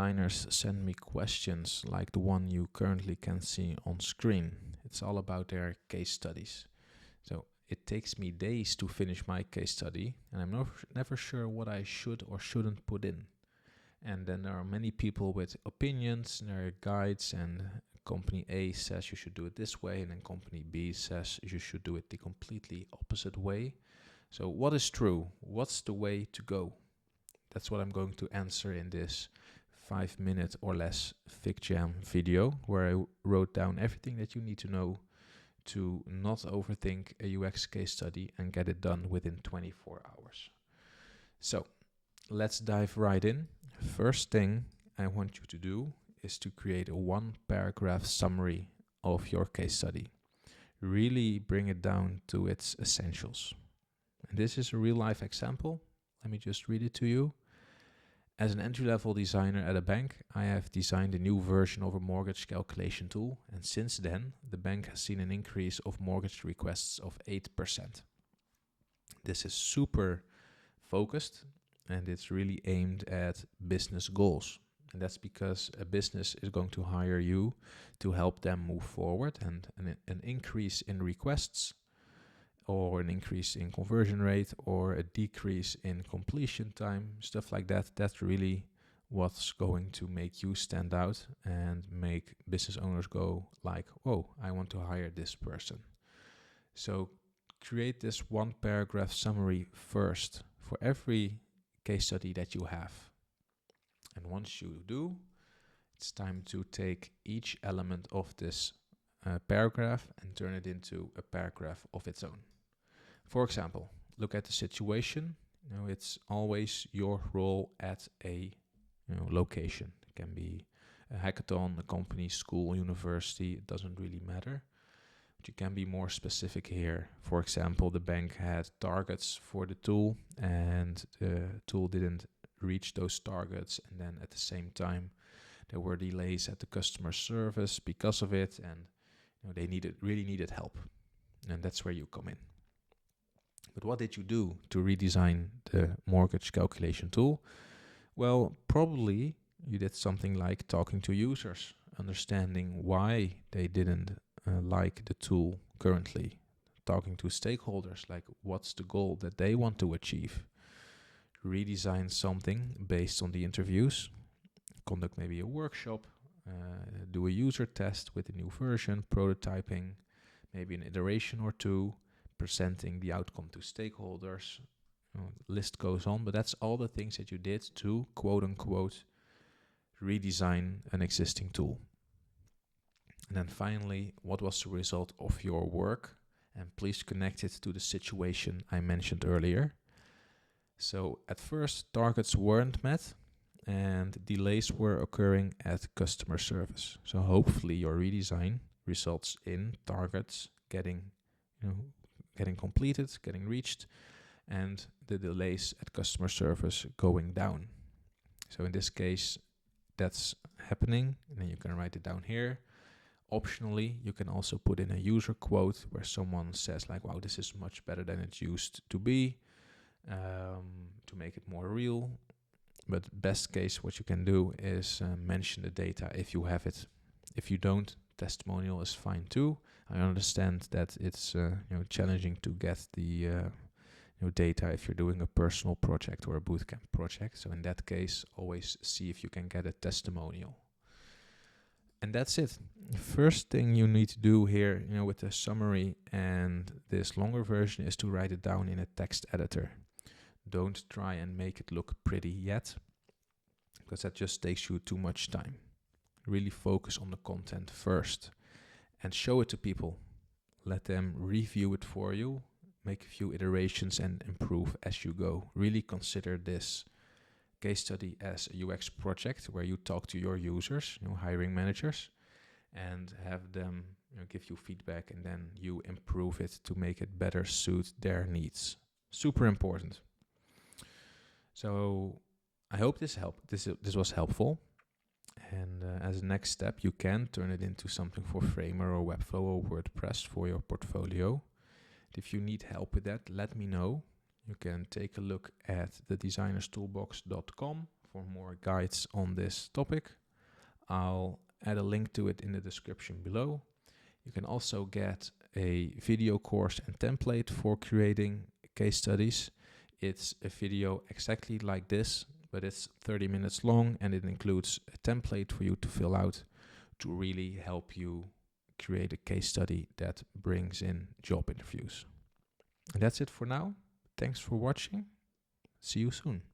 Designers send me questions like the one you currently can see on screen. It's all about their case studies. So it takes me days to finish my case study, and I'm never sure what I should or shouldn't put in. And then there are many people with opinions, and there are guides, and company A says you should do it this way, and then company B says you should do it the completely opposite way. So what is true? What's the way to go? That's what I'm going to answer in this 5-minute or less FigJam video, where I wrote down everything that you need to know to not overthink a UX case study and get it done within 24 hours. So let's dive right in. First thing I want you to do is to create a 1-paragraph summary of your case study. Really bring it down to its essentials. And this is a real life example. Let me just read it to you. As an entry-level designer at a bank, I have designed a new version of a mortgage calculation tool, and since then, the bank has seen an increase of mortgage requests of 8%. This is super focused, and it's really aimed at business goals. And that's because a business is going to hire you to help them move forward, and an increase in requests or an increase in conversion rate or a decrease in completion time, stuff like that, that's really what's going to make you stand out and make business owners go like, oh, I want to hire this person. So create this 1-paragraph summary first for every case study that you have. And once you do, it's time to take each element of this paragraph and turn it into a paragraph of its own. For example, look at the situation. It's always your role at a location. It can be a hackathon, a company, school, university. It doesn't really matter. But you can be more specific here. For example, the bank had targets for the tool, and the tool didn't reach those targets. And then at the same time, there were delays at the customer service because of it, and they really needed help. And that's where you come in. But what did you do to redesign the mortgage calculation tool? Well, probably you did something like talking to users, understanding why they didn't like the tool currently, talking to stakeholders, like what's the goal that they want to achieve, redesign something based on the interviews, conduct maybe a workshop, do a user test with a new version, prototyping, maybe an iteration or two, presenting the outcome to stakeholders. List goes on, but that's all the things that you did to quote unquote redesign an existing tool. And then finally, what was the result of your work? And please connect it to the situation I mentioned earlier. So at first, targets weren't met and delays were occurring at customer service. So hopefully your redesign results in targets getting completed, getting reached, and the delays at customer service going down. So in this case, that's happening, and then you can write it down here. Optionally, you can also put in a user quote where someone says like, wow, this is much better than it used to be, to make it more real. But best case, what you can do is mention the data if you have it. If you don't, testimonial is fine too. I understand that it's challenging to get the data if you're doing a personal project or a bootcamp project. So in that case, always see if you can get a testimonial. And that's it. First thing you need to do here, with the summary and this longer version, is to write it down in a text editor. Don't try and make it look pretty yet, because that just takes you too much time. Really focus on the content first and show it to people. Let them review it for you, make a few iterations and improve as you go. Really consider this case study as a UX project where you talk to your users, hiring managers, and have them give you feedback, and then you improve it to make it better suit their needs. Super important. So I hope this helped. This was helpful. And as a next step, you can turn it into something for Framer or Webflow or WordPress for your portfolio. If you need help with that, let me know. You can take a look at thedesignerstoolbox.com for more guides on this topic. I'll add a link to it in the description below. You can also get a video course and template for creating case studies. It's a video exactly like this, but it's 30 minutes long, and it includes a template for you to fill out to really help you create a case study that brings in job interviews. And that's it for now. Thanks for watching. See you soon.